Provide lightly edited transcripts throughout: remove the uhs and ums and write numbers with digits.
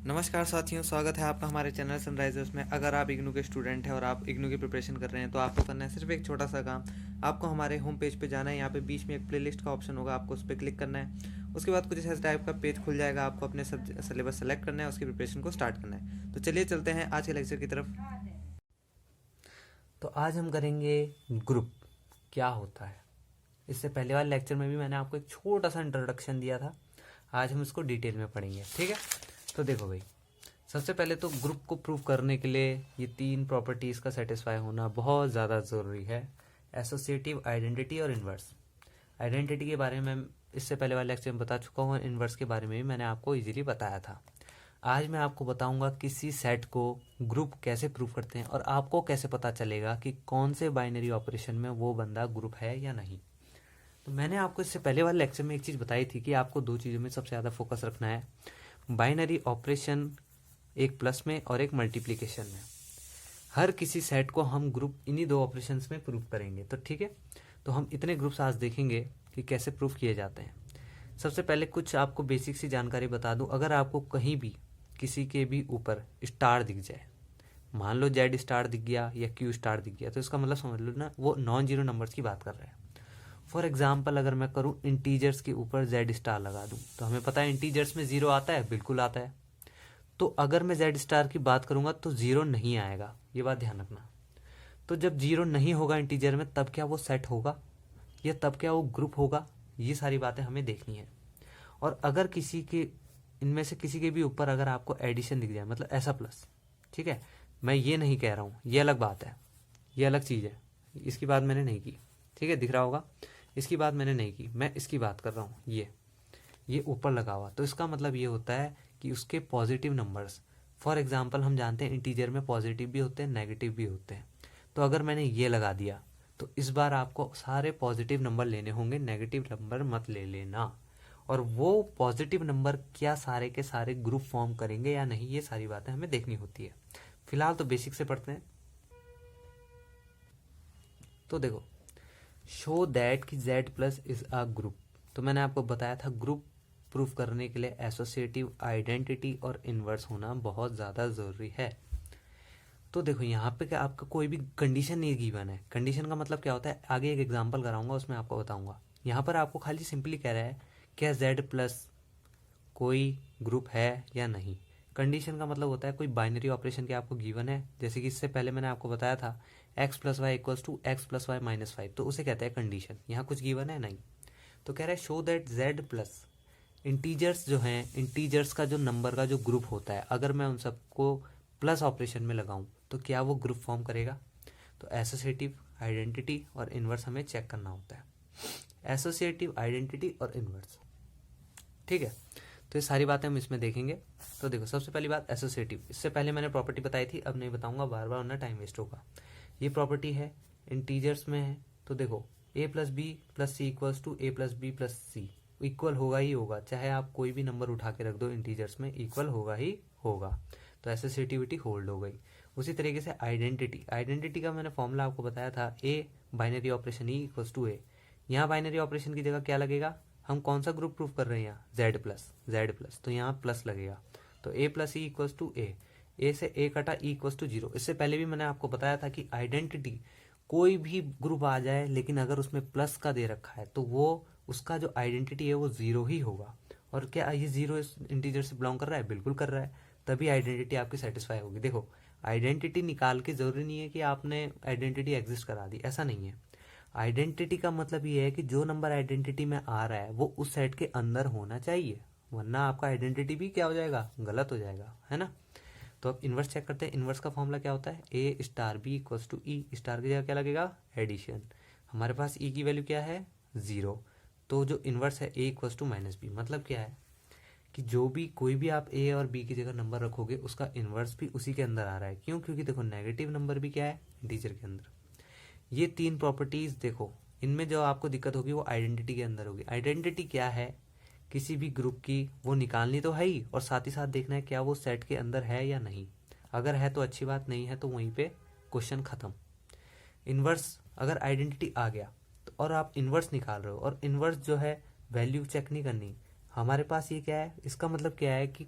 नमस्कार साथियों, स्वागत है आपका हमारे चैनल सनराइजर्स में। अगर आप इग्नू के स्टूडेंट हैं और आप इग्नू की प्रिपरेशन कर रहे हैं तो आपको करना है सिर्फ एक छोटा सा काम। आपको हमारे होम पेज पे जाना है। यहाँ पे बीच में एक प्लेलिस्ट का ऑप्शन होगा, आपको उस पर क्लिक करना है। उसके बाद कुछ इस टाइप का पेज खुल जाएगा। आपको अपने सिलेबस सेलेक्ट करना है, उसकी प्रिपरेशन को स्टार्ट करना है। तो चलिए चलते हैं आज के लेक्चर की तरफ। तो आज हम करेंगे ग्रुप क्या होता है। इससे पहले वाले लेक्चर में भी मैंने आपको एक छोटा सा इंट्रोडक्शन दिया था। आज हम इसको डिटेल में पढ़ेंगे, ठीक है। तो देखो भाई, सबसे पहले तो ग्रुप को प्रूव करने के लिए ये तीन प्रॉपर्टीज़ का सेटिस्फाई होना बहुत ज़्यादा ज़रूरी है। एसोसिएटिव, आइडेंटिटी और इन्वर्स। आइडेंटिटी के बारे में इससे पहले वाले लेक्चर में बता चुका हूँ और इन्वर्स के बारे में भी मैंने आपको इजीली बताया था। आज मैं आपको बताऊंगा किसी सेट को ग्रुप कैसे प्रूव करते हैं और आपको कैसे पता चलेगा कि कौन से बाइनरी ऑपरेशन में वो बंदा ग्रुप है या नहीं। तो मैंने आपको इससे पहले वाले लेक्चर में एक चीज़ बताई थी कि आपको दो चीज़ों में सबसे ज़्यादा फोकस रखना है, बाइनरी ऑपरेशन, एक प्लस में और एक मल्टीप्लिकेशन में। हर किसी सेट को हम ग्रुप इन्हीं दो ऑपरेशंस में प्रूव करेंगे, तो ठीक है। तो हम इतने ग्रुप्स आज देखेंगे कि कैसे प्रूव किए जाते हैं। सबसे पहले कुछ आपको बेसिक सी जानकारी बता दूं। अगर आपको कहीं भी किसी के भी ऊपर स्टार दिख जाए, मान लो जेड स्टार दिख गया या क्यू स्टार दिख गया, तो इसका मतलब समझ लो ना, वो नॉन जीरो नंबर्स की बात कर रहा है। फॉर एग्जाम्पल, अगर मैं करूँ इंटीजर्स के ऊपर जेड स्टार लगा दूँ, तो हमें पता है इंटीजर्स में जीरो आता है, बिल्कुल आता है। तो अगर मैं जेड स्टार की बात करूंगा तो जीरो नहीं आएगा, ये बात ध्यान रखना। तो जब जीरो नहीं होगा इंटीजर में, तब क्या वो सेट होगा या तब क्या वो ग्रुप होगा, ये सारी बातें हमें देखनी है। और अगर किसी के इनमें से किसी के भी ऊपर अगर आपको एडिशन दिख जाए, मतलब ऐसा प्लस, ठीक है, मैं ये नहीं कह रहा हूँ, ये अलग बात है, ये अलग चीज़ है, इसकी बात मैंने नहीं की, ठीक है, दिख रहा होगा, इसकी बात मैंने नहीं की, मैं इसकी बात कर रहा हूँ। ये ऊपर लगा हुआ, तो इसका मतलब ये होता है कि उसके पॉजिटिव नंबर्स, फॉर एग्जाम्पल हम जानते हैं इंटीजर में पॉजिटिव भी होते हैं, नेगेटिव भी होते हैं। तो अगर मैंने ये लगा दिया तो इस बार आपको सारे पॉजिटिव नंबर लेने होंगे, नेगेटिव नंबर मत ले लेना। और वो पॉजिटिव नंबर क्या सारे के सारे ग्रुप फॉर्म करेंगे या नहीं, ये सारी बातें हमें देखनी होती है। फिलहाल तो बेसिक से पढ़ते हैं। तो देखो, शो दैट कि z plus is a group. तो मैंने आपको बताया था ग्रुप प्रूफ करने के लिए एसोसिएटिव, आइडेंटिटी और इन्वर्स होना बहुत ज़्यादा ज़रूरी है। तो देखो, यहाँ पे क्या आपका कोई भी कंडीशन नहीं गिवन है। कंडीशन का मतलब क्या होता है, आगे एक एग्जांपल कराऊंगा, उसमें आपको बताऊंगा। यहाँ पर आपको खाली सिंपली कह रहा है क्या z प्लस कोई ग्रुप है या नहीं। कंडीशन का मतलब होता है कोई बाइनरी ऑपरेशन के आपको गिवन है, जैसे कि इससे पहले मैंने आपको बताया था x plus Y equals to X plus Y minus five, तो उसे कहते हैं कंडीशन। यहाँ कुछ गिवन है नहीं, तो कह रहा है show that z plus integers जो हैं, इंटीजर्स का जो नंबर का जो ग्रुप होता है, अगर मैं उन सबको प्लस ऑपरेशन में लगाऊं तो क्या वो ग्रुप फॉर्म करेगा। तो एसोसिएटिव, आइडेंटिटी और इन्वर्स हमें चेक करना होता है। एसोसिएटिव, आइडेंटिटी और इन्वर्स, ठीक है। तो ये सारी बातें हम इसमें देखेंगे। तो देखो, सबसे पहली बात एसोसिएटिव। इससे पहले मैंने प्रॉपर्टी बताई थी, अब नहीं बताऊंगा बार बार, वरना टाइम वेस्ट होगा। ये प्रॉपर्टी है, इंटीजर्स में है। तो देखो, a plus B plus C equals to A plus B plus C, equal होगा ही होगा, चाहे आप कोई भी नंबर उठा के रख दो इंटीजर्स में, इक्वल होगा ही होगा। तो एसोसिएटिविटी होल्ड हो गई। उसी तरीके से आइडेंटिटी, आइडेंटिटी का मैंने फॉर्मूला आपको बताया था, a binary operation e equals to a. यहाँ बाइनरी ऑपरेशन की जगह क्या लगेगा, हम कौन सा ग्रुप प्रूफ कर रहे हैं यहाँ, जेड प्लस, तो यहाँ प्लस लगेगा। तो ए प्लस ई इक्वल्स टू ए से ए कटा ई इक्वल्स टू जीरो। इससे पहले भी मैंने आपको बताया था कि आइडेंटिटी कोई भी ग्रुप आ जाए, लेकिन अगर उसमें प्लस का दे रखा है तो वो उसका जो आइडेंटिटी है वो जीरो ही होगा। और क्या ये जीरो इस इंटीजर से बिलोंग कर रहा है, बिल्कुल कर रहा है, तभी आइडेंटिटी आपकी सेटिस्फाई होगी। देखो, आइडेंटिटी निकाल के जरूरी नहीं है कि आपने आइडेंटिटी एग्जिस्ट करा दी, ऐसा नहीं है। आइडेंटिटी का मतलब ये है कि जो नंबर आइडेंटिटी में आ रहा है वो उस सेट के अंदर होना चाहिए, वरना आपका आइडेंटिटी भी क्या हो जाएगा, गलत हो जाएगा, है ना। तो अब इन्वर्स चेक करते हैं। इन्वर्स का फॉर्मूला क्या होता है, a star b equals to e, star की जगह क्या लगेगा, एडिशन। हमारे पास ई की वैल्यू क्या है, जीरो। तो जो इन्वर्स है ए इक्वल्स टू माइनस बी, मतलब क्या है कि जो भी कोई भी आप ए और बी की जगह नंबर रखोगे उसका इन्वर्स भी उसी के अंदर आ रहा है। क्यों, क्योंकि देखो नेगेटिव नंबर भी क्या है, इंटीजर के अंदर। ये तीन प्रॉपर्टीज देखो, इनमें जो आपको दिक्कत होगी वो आइडेंटिटी के अंदर होगी। आइडेंटिटी क्या है, किसी भी ग्रुप की वो निकालनी तो है ही, और साथ ही साथ देखना है क्या वो सेट के अंदर है या नहीं। अगर है तो अच्छी बात, नहीं है तो वहीं पे क्वेश्चन खत्म। इन्वर्स, अगर आइडेंटिटी आ गया तो और आप इन्वर्स निकाल रहे हो, और इन्वर्स जो है वैल्यू चेक नहीं करनी, हमारे पास ये क्या है, इसका मतलब क्या है कि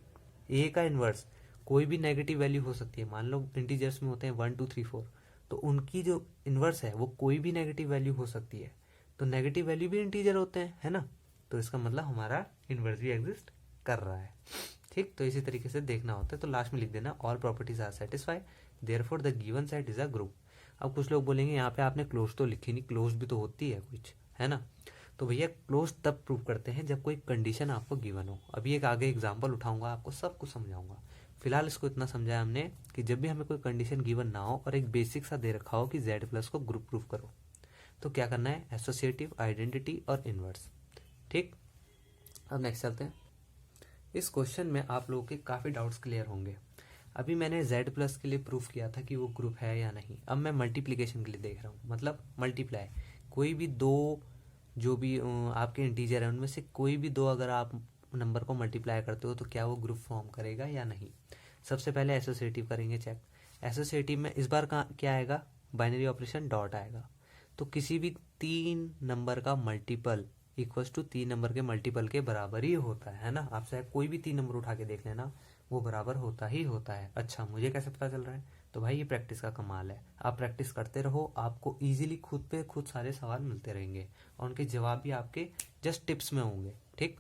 ए का इन्वर्स कोई भी नेगेटिव वैल्यू हो सकती है। मान लो इंटीजर्स में होते हैं 1 2 3 4, तो उनकी जो इन्वर्स है वो कोई भी नेगेटिव वैल्यू हो सकती है। तो नेगेटिव वैल्यू भी इंटीजर होते हैं, है ना। तो इसका मतलब हमारा इन्वर्स भी एग्जिस्ट कर रहा है। ठीक, तो इसी तरीके से देखना होता है। तो लास्ट में लिख देना all properties are satisfy therefore the given set is a group. अब कुछ लोग बोलेंगे यहाँ पे आपने क्लोज तो लिखी नहीं, क्लोज भी तो होती है कुछ, है ना। तो भैया क्लोज तब प्रूव करते हैं जब कोई कंडीशन आपको गिवन हो। अभी एक आगे एग्जांपल उठाऊंगा, आपको सब कुछ समझाऊंगा। फिलहाल इसको इतना समझाया हमने कि जब भी हमें कोई कंडीशन गिवन ना हो और एक बेसिक सा दे रखा हो कि z प्लस को ग्रुप प्रूफ करो, तो क्या करना है, एसोसिएटिव, आइडेंटिटी और इनवर्स। ठीक, अब नेक्स्ट चलते हैं। इस क्वेश्चन में आप लोगों के काफ़ी डाउट्स क्लियर होंगे। अभी मैंने z प्लस के लिए प्रूफ किया था कि वो ग्रुप है या नहीं। अब मैं मल्टीप्लिकेशन के लिए देख रहा हूँ, मतलब मल्टीप्लाई, कोई भी दो जो भी आपके इंटीजर है उनमें से कोई भी दो अगर आप नंबर को मल्टीप्लाई करते हो तो क्या वो ग्रुप फॉर्म करेगा या नहीं। सबसे पहले एसोसिएटिव करेंगे चेक। एसोसिएटिव में इस बार क्या आएगा, बाइनरी ऑपरेशन डॉट आएगा। तो किसी भी 3 नंबर का मल्टीपल इक्वल्स टू 3 नंबर के मल्टीपल के बराबर ही होता है ना। आप चाहे कोई भी 3 नंबर उठा के देख लेना, वो बराबर होता ही होता है। अच्छा, मुझे कैसे पता चल रहा है, तो भाई ये प्रैक्टिस का कमाल है। आप प्रैक्टिस करते रहो, आपको इजीली खुद पे खुद सारे सवाल मिलते रहेंगे और उनके जवाब भी आपके जस्ट टिप्स में होंगे। ठीक,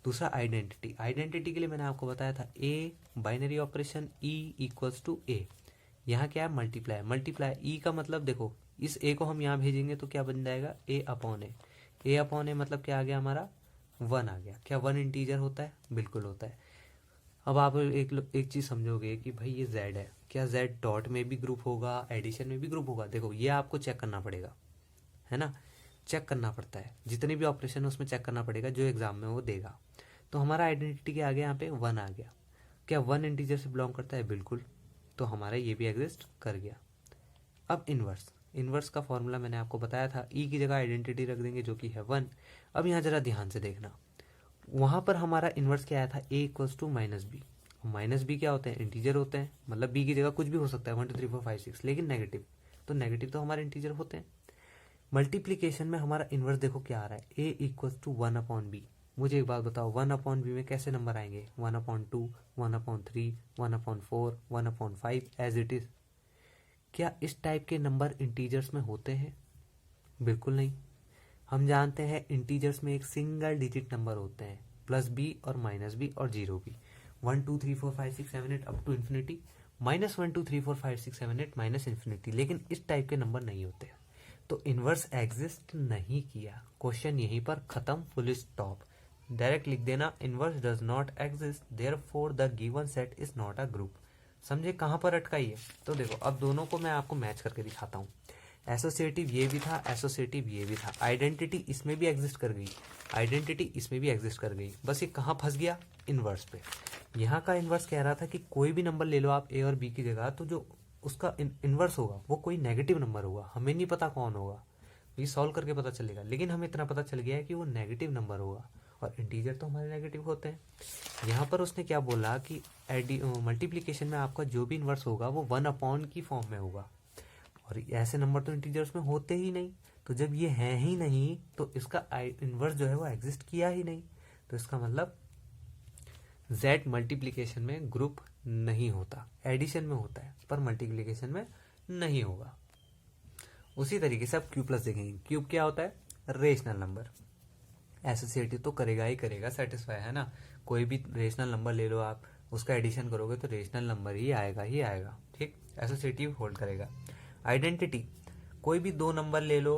दूसरा आइडेंटिटी। आइडेंटिटी के लिए मैंने आपको बताया था a binary operation e equals to a. यहाँ क्या है, मल्टीप्लाई। मल्टीप्लाई ई का मतलब देखो, इस ए को हम यहाँ भेजेंगे तो क्या बन जाएगा, ए अपॉन ए। ए अपॉन ए मतलब क्या आ गया हमारा, 1 आ गया। क्या 1 इंटीजर होता है, बिल्कुल होता है। अब आप एक चीज समझोगे कि भाई ये z है, क्या z डॉट में भी ग्रुप होगा, एडिशन में भी ग्रुप होगा। देखो ये आपको चेक करना पड़ेगा, है ना, चेक करना पड़ता है। जितने भी ऑपरेशन है उसमें चेक करना पड़ेगा, जो एग्जाम में वो देगा। तो हमारा आइडेंटिटी के आगे यहाँ पे 1 आ गया। क्या 1 इंटीजर से बिलोंग करता है, बिल्कुल। तो हमारा ये भी एग्जिस्ट कर गया। अब इनवर्स। इनवर्स का फॉर्मूला मैंने आपको बताया था, ई की जगह आइडेंटिटी रख देंगे जो कि है 1। अब यहाँ जरा ध्यान से देखना, वहां पर हमारा इनवर्स क्या आया था, a equals to minus b. Minus b क्या होते हैं, इंटीजर होते हैं, मतलब बी की जगह कुछ भी हो सकता है, 1 2 3 4 5 6, लेकिन नेगेटिव। तो नेगेटिव तो हमारे इंटीजर होते हैं। मल्टीप्लीकेशन में हमारा इनवर्स देखो क्या आ रहा है, ए इक्वल्स टू 1 अपॉन बी। मुझे एक बात बताओ, 1 अपॉन बी में कैसे नंबर आएंगे, 1 upon 2, 1 upon 3, 1 upon 4, 1 upon 5 as it is. क्या इस टाइप के नंबर इंटीजर्स में होते हैं, बिल्कुल नहीं। हम जानते हैं इंटीजर्स में एक सिंगल डिजिट नंबर होते हैं, प्लस बी और माइनस बी और zero B. 1 2 3 4 5 6 7 8 up to infinity, -1 2 3 4 5 6 7 8 minus infinity. लेकिन इस टाइप के नंबर नहीं होते। तो इनवर्स एग्जिस्ट नहीं किया, क्वेश्चन यहीं पर खत्म, फुल स्टॉप। डायरेक्ट लिख देना, inverse does not exist therefore the given set is not a group. समझे कहां पर अटकाई है। तो देखो अब दोनों को मैं आपको मैच करके दिखाता हूँ। एसोसिएटिव ये भी था, एसोसिएटिव ये भी था। आइडेंटिटी इसमें भी एग्जिस्ट कर गई, आइडेंटिटी इसमें भी एग्जिस्ट कर गई। बस ये कहाँ फंस गया, इनवर्स पे। यहाँ का इनवर्स कह रहा था कि कोई भी नंबर ले लो आप ए और बी की जगह, तो जो उसका इनवर्स होगा वो कोई नेगेटिव नंबर होगा। हमें नहीं पता कौन होगा, ये सॉल्व करके पता चलेगा, लेकिन हमें इतना पता चल गया है कि वो नेगेटिव नंबर होगा, और इंटीजर तो हमारे नेगेटिव होते हैं। यहाँ पर उसने क्या बोला कि मल्टीप्लीकेशन में आपका जो भी इनवर्स होगा वो 1 अपॉन की फॉर्म में होगा, और ऐसे नंबर तो इंटीजर्स में होते ही नहीं। तो जब ये है ही नहीं तो इसका इनवर्स जो है वो एग्जिस्ट किया ही नहीं। तो इसका मतलब z मल्टीप्लिकेशन में ग्रुप नहीं होता, एडिशन में होता है पर मल्टीप्लिकेशन में नहीं होगा। उसी तरीके से आप क्यूब प्लस देखेंगे, क्यूब क्या होता है, रेशनल नंबर। एसोसिएटिव तो करेगा ही करेगा, सेटिस्फाई, है ना। कोई भी रेशनल नंबर ले लो आप, उसका एडिशन करोगे तो रेशनल नंबर ही आएगा। ठीक, एसोसिएटिव होल्ड करेगा। आइडेंटिटी, कोई भी 2 नंबर ले लो,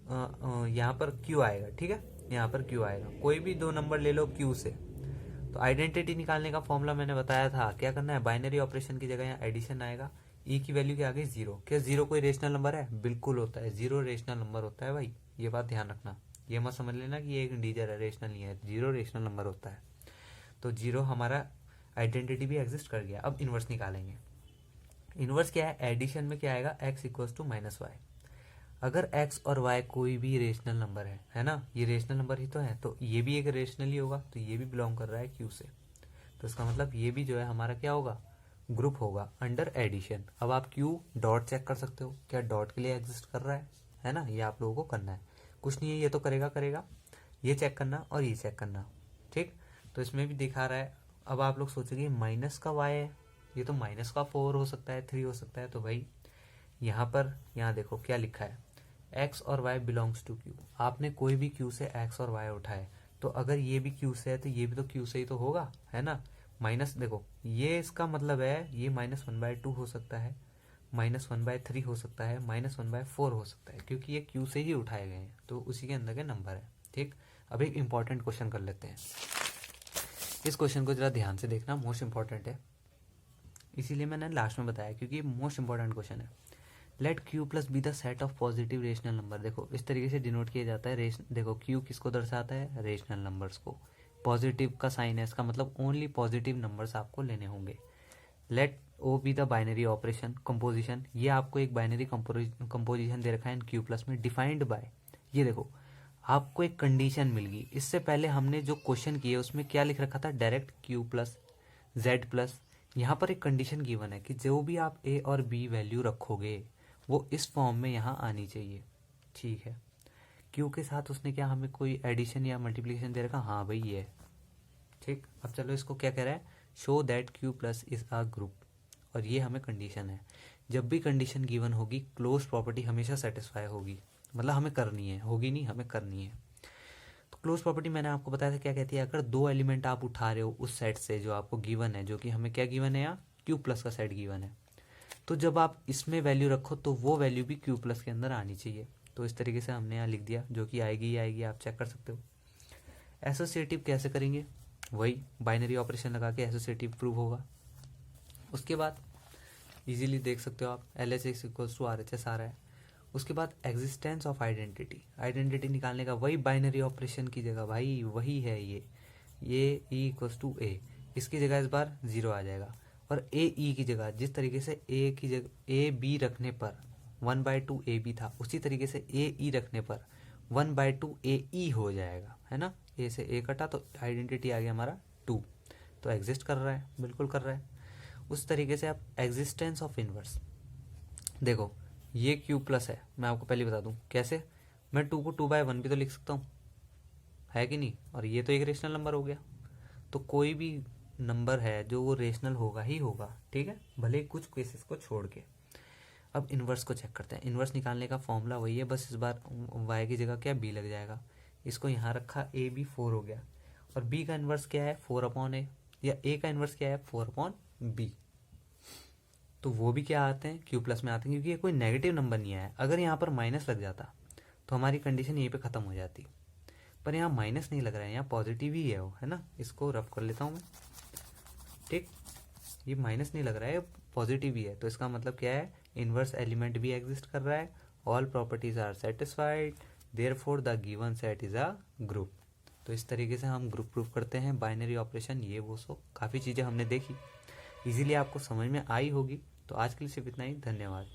यहाँ पर क्यू आएगा, ठीक है, यहाँ पर क्यू आएगा। कोई भी 2 नंबर ले लो क्यू से, तो आइडेंटिटी निकालने का फॉर्मूला मैंने बताया था, क्या करना है, बाइनरी ऑपरेशन की जगह यहाँ एडिशन आएगा। ई की वैल्यू क्या आ गई, 0। क्या 0 कोई रेशनल नंबर है, बिल्कुल होता है, 0 रेशनल नंबर होता है भाई, ये बात ध्यान रखना। ये मत समझ लेना कि ये एक इंटीजर है, रेशनल नहीं है, 0 रेशनल नंबर होता है। तो 0 हमारा आइडेंटिटी भी एग्जिस्ट कर गया। अब इनवर्स निकालेंगे। इनवर्स क्या है, एडिशन में क्या आएगा, x इक्वल्स टू -y। अगर x और y कोई भी रेशनल नंबर है ना, ये रेशनल नंबर ही तो है, तो ये भी एक रेशनल ही होगा, तो ये भी बिलोंग कर रहा है q से। तो इसका मतलब ये भी जो है हमारा क्या होगा, ग्रुप होगा अंडर एडिशन। अब आप q डॉट चेक कर सकते हो, क्या डॉट के लिए एग्जिस्ट कर रहा है ना, ये आप लोगों को करना है, कुछ नहीं है, ये तो करेगा, ये चेक करना और ये चेक करना। ठीक, तो इसमें भी दिखा रहा है अब आप लोग सोचेंगे माइनस का वाई है, ये तो माइनस का 4 हो सकता है, 3 हो सकता है। तो भाई यहाँ पर, यहाँ देखो क्या लिखा है, एक्स और वाई बिलोंग्स टू क्यू। आपने कोई भी क्यू से एक्स और वाई उठाए, तो अगर ये भी क्यू से है तो ये भी तो क्यू से ही तो होगा, है ना। माइनस देखो, ये इसका मतलब है ये -1/2 हो सकता है, -1/3 हो सकता है, -1/4 हो सकता है, क्योंकि ये क्यू से ही उठाए गए हैं, तो उसी के अंदर के नंबर है। ठीक, अब एक इंपॉर्टेंट क्वेश्चन कर लेते हैं। इस क्वेश्चन को जरा ध्यान से देखना, मोस्ट इंपॉर्टेंट है, इसीलिए मैंने लास्ट में बताया क्योंकि ये मोस्ट इंपॉर्टेंट क्वेश्चन है। Let Q plus be the set of positive rational number. देखो इस तरीके से डिनोट किया जाता है। देखो क्यू किसको दर्शाता है, रेशनल नंबर्स को। पॉजिटिव का साइन है, इसका मतलब ओनली पॉजिटिव नंबर्स आपको लेने होंगे। Let O be the binary operation composition, ये आपको एक बाइनरी कंपोजिशन दे रखा है इन क्यू प्लस में, डिफाइंड बाय, ये देखो आपको एक कंडीशन मिल गई। इससे पहले हमने जो क्वेश्चन किए उसमें क्या लिख रखा था, direct Q plus Z plus. यहाँ पर एक कंडीशन गिवन है कि जो भी आप ए और बी वैल्यू रखोगे वो इस फॉर्म में यहाँ आनी चाहिए। ठीक है, क्यू के साथ उसने क्या हमें कोई एडिशन या मल्टीप्लिकेशन दे रखा, हाँ भाई ये। ठीक, अब चलो इसको क्या कह रहा है, show that Q plus is a group, और ये हमें कंडीशन है। जब भी कंडीशन गिवन होगी क्लोज प्रॉपर्टी हमेशा सेटिस्फाई होगी, मतलब हमें करनी है, होगी नहीं, हमें करनी है। तो क्लोज प्रॉपर्टी मैंने आपको बताया था क्या कहती है, अगर दो एलिमेंट आप उठा रहे हो उस सेट से जो आपको गिवन है, जो कि हमें क्या गिवन है, यहाँ क्यू प्लस का सेट गिवन है, तो जब आप इसमें वैल्यू रखो तो वो वैल्यू भी क्यू प्लस के अंदर आनी चाहिए। तो इस तरीके से हमने यहाँ लिख दिया, जो कि आएगी ही आएगी, आप चेक कर सकते हो। एसोसिएटिव कैसे करेंगे, वही बाइनरी ऑपरेशन लगा के एसोसिएटिव प्रूव होगा। उसके बाद इजीली देख सकते हो आप, L H X equals to R H S आ रहा है। उसके बाद एग्जिस्टेंस ऑफ आइडेंटिटी, आइडेंटिटी निकालने का वही बाइनरी ऑपरेशन की जगह भाई वही है ये ई इक्वल्स टू ए, इसकी जगह इस बार 0 आ जाएगा, और ए ई की जगह जिस तरीके से ए की जगह ए बी रखने पर 1/2 ए बी था, उसी तरीके से ए ई रखने पर 1/2 ए ई हो जाएगा, है ना। ए से ए कटा तो आइडेंटिटी आ गया हमारा 2, तो एग्जिस्ट कर रहा है, बिल्कुल कर रहा है। उस तरीके से आप एग्जिस्टेंस ऑफ इनवर्स, देखो ये क्यू प्लस है, मैं आपको पहले बता दूं कैसे, मैं 2 को 2/1 भी तो लिख सकता हूँ, है कि नहीं, और ये तो एक रेशनल नंबर हो गया। तो कोई भी नंबर है जो वो रेशनल होगा ही होगा, ठीक है, भले ही कुछ केसेस को छोड़ के। अब इन्वर्स को चेक करते हैं। इन्वर्स निकालने का फॉर्मूला वही है, बस इस बार y की जगह क्या b लग जाएगा। इसको यहाँ रखा, a b 4 हो गया, और b का इन्वर्स क्या है 4/a, या a का इन्वर्स क्या है 4/b। तो वो भी क्या आते हैं, क्यू प्लस में आते हैं, क्योंकि ये कोई नेगेटिव नंबर नहीं आया। अगर यहाँ पर माइनस लग जाता तो हमारी कंडीशन यहीं पे ख़त्म हो जाती, पर यहाँ माइनस नहीं लग रहा है, यहाँ पॉजिटिव ही है वो, है ना। इसको रफ कर लेता हूँ मैं, ठीक, ये माइनस नहीं लग रहा है, पॉजिटिव ही है, तो इसका मतलब क्या है, इनवर्स एलिमेंट भी एग्जिस्ट कर रहा है, all properties are satisfied, therefore the given set is a group. तो इस तरीके से हम ग्रुप प्रूफ करते हैं, बाइनरी ऑपरेशन, ये वो सो काफ़ी चीज़ें हमने देखी, इजीली आपको समझ में आई होगी। तो आज के लिए सिर्फ इतना ही, धन्यवाद।